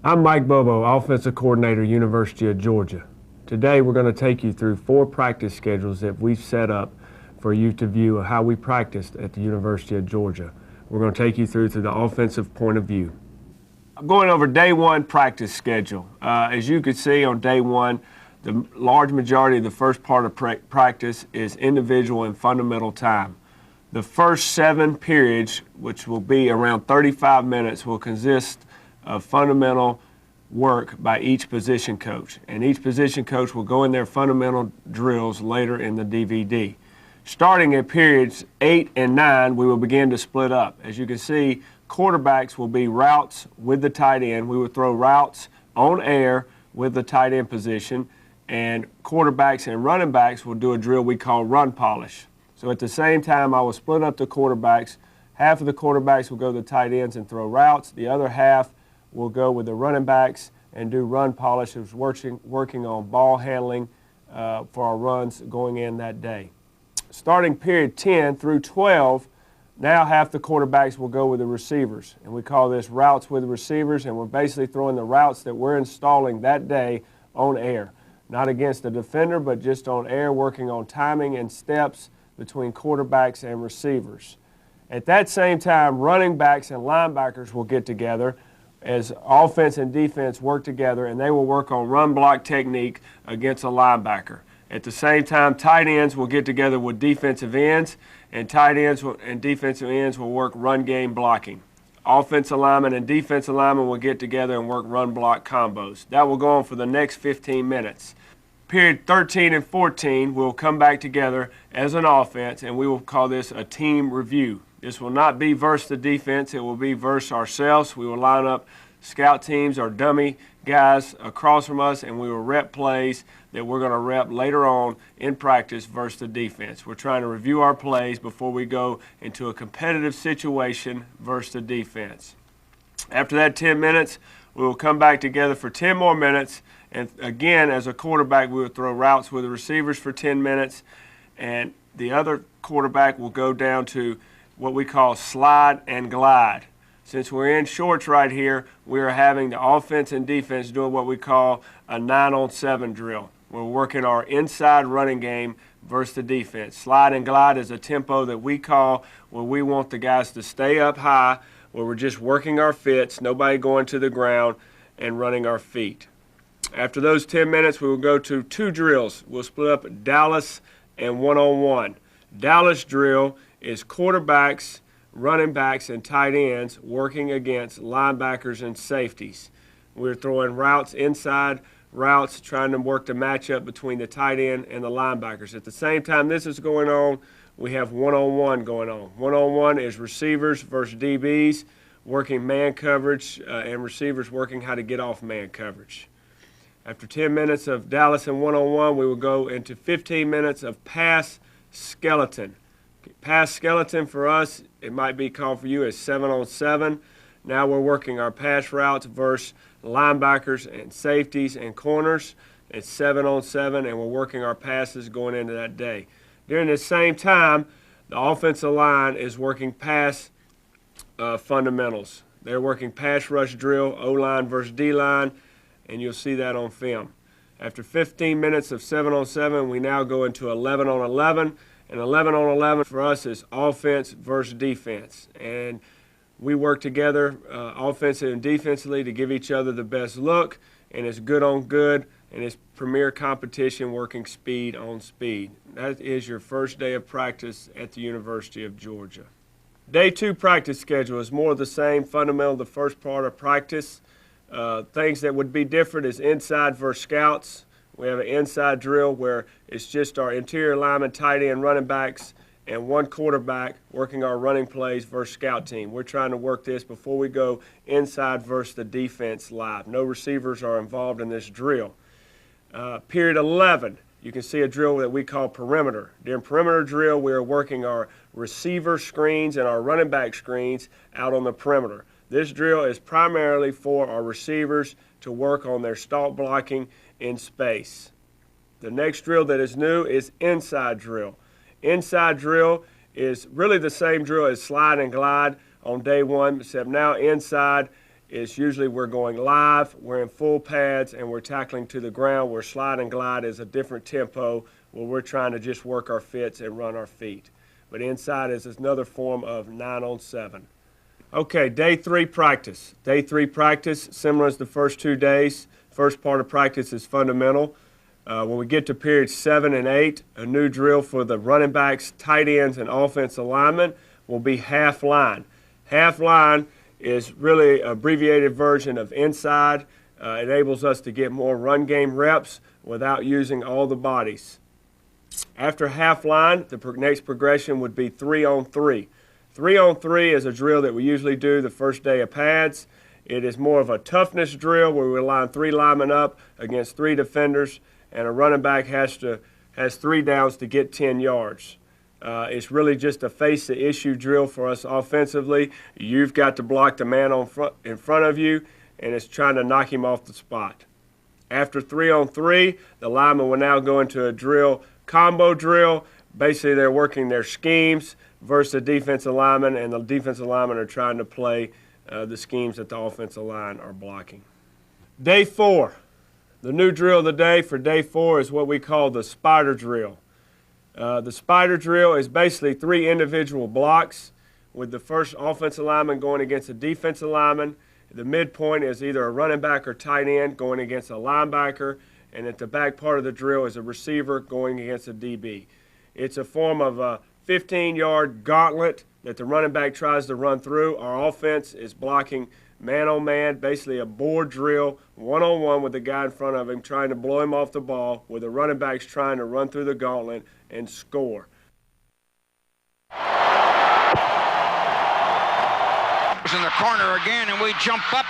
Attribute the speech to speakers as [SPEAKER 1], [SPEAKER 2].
[SPEAKER 1] I'm Mike Bobo, Offensive Coordinator, University of Georgia. Today we're going to take you through 4 practice schedules that we've set up for you to view how we practiced at the University of Georgia. We're going to take you through the offensive point of view. I'm going over day 1 practice schedule. As you can see on day 1, the large majority of the first part of practice is individual and fundamental time. The first 7 periods, which will be around 35 minutes, will consist of fundamental work by each position coach. And each position coach will go in their fundamental drills later in the DVD. Starting at periods 8 and 9, we will begin to split up. As you can see, quarterbacks will be routes with the tight end. We will throw routes on air with the tight end position, and quarterbacks and running backs will do a drill we call run polish. So at the same time, I will split up the quarterbacks. Half of the quarterbacks will go to the tight ends and throw routes. The other half will go with the running backs and do run polish, working on ball handling for our runs going in that day. Starting period 10 through 12, now half the quarterbacks will go with the receivers, and we call this routes with the receivers, and we're basically throwing the routes that we're installing that day on air. Not against the defender, but just on air, working on timing and steps between quarterbacks and receivers. At that same time, running backs and linebackers will get together as offense and defense work together, and they will work on run block technique against a linebacker. At the same time, tight ends will get together with defensive ends, and tight ends and defensive ends will work run game blocking. Offensive linemen and defensive linemen will get together and work run block combos. That will go on for the next 15 minutes. Period 13 and 14 will come back together as an offense, and we will call this a team review. This will not be versus the defense, it will be versus ourselves. We will line up scout teams or dummy guys across from us, and we will rep plays that we're going to rep later on in practice versus the defense. We're trying to review our plays before we go into a competitive situation versus the defense. After that 10 minutes, we will come back together for 10 more minutes, and again, as a quarterback, we will throw routes with the receivers for 10 minutes, and the other quarterback will go down to what we call slide and glide. Since we're in shorts right here, we are having the offense and defense doing what we call a 9-on-7 drill. We're working our inside running game versus the defense. Slide and glide is a tempo that we call where we want the guys to stay up high, where we're just working our fits, nobody going to the ground, and running our feet. After those 10 minutes, we will go to 2 drills. We'll split up Dallas and one-on-one. Dallas drill is quarterbacks, running backs, and tight ends working against linebackers and safeties. We're throwing routes inside routes, trying to work the matchup between the tight end and the linebackers. At the same time this is going on, we have one-on-one going on. One-on-one is receivers versus DBs, working man coverage, and receivers working how to get off man coverage. After 10 minutes of Dallas and one-on-one, we will go into 15 minutes of pass skeleton. Pass skeleton for us, it might be called for you as 7-on-7. Now we're working our pass routes versus linebackers and safeties and corners. It's 7-on-7, and we're working our passes going into that day. During the same time, the offensive line is working pass fundamentals. They're working pass rush drill, O-line versus D-line, and you'll see that on film. After 15 minutes of 7-on-7, we now go into 11-on-11. And 11-on-11 for us is offense versus defense. And we work together offensively and defensively to give each other the best look, and it's good on good, and it's premier competition working speed on speed. That is your first day of practice at the University of Georgia. Day 2 practice schedule is more of the same, fundamental the first part of practice. Things that would be different is inside versus scouts. We have an inside drill where it's just our interior lineman, tight end, running backs, and one quarterback working our running plays versus scout team. We're trying to work this before we go inside versus the defense live. No receivers are involved in this drill. Period 11, you can see a drill that we call perimeter. During perimeter drill, we are working our receiver screens and our running back screens out on the perimeter. This drill is primarily for our receivers to work on their stalk blocking in space. The next drill that is new is inside drill. Inside drill is really the same drill as slide and glide on day 1, except now inside is usually we're going live, we're in full pads, and we're tackling to the ground, where slide and glide is a different tempo where we're trying to just work our fits and run our feet. But inside is another form of 9-on-7. Okay, day 3 practice. Day 3 practice, similar as the first 2 days. First part of practice is fundamental. When we get to periods 7 and 8, a new drill for the running backs, tight ends, and offensive linemen will be half line. Half line is really an abbreviated version of inside. Enables us to get more run game reps without using all the bodies. After half line, the next progression would be 3-on-3. 3-on-3 is a drill that we usually do the first day of pads. It is more of a toughness drill where we line 3 linemen up against 3 defenders, and a running back has 3 downs to get 10 yards. It's really just a face the issue drill for us offensively. You've got to block the man in front of you, and it's trying to knock him off the spot. After 3-on-3, the lineman will now go into a combo drill. Basically, they're working their schemes versus the defensive lineman, and the defensive linemen are trying to play the schemes that the offensive line are blocking. Day 4. The new drill of the day for day 4 is what we call the spider drill. The spider drill is basically 3 individual blocks, with the first offensive lineman going against a defensive lineman. The midpoint is either a running back or tight end going against a linebacker, and at the back part of the drill is a receiver going against a DB. It's a form of a 15-yard gauntlet that the running back tries to run through. Our offense is blocking man-on-man, basically a board drill, one-on-one with the guy in front of him, trying to blow him off the ball, with the running backs trying to run through the gauntlet and score.
[SPEAKER 2] In the corner again, and we jump up.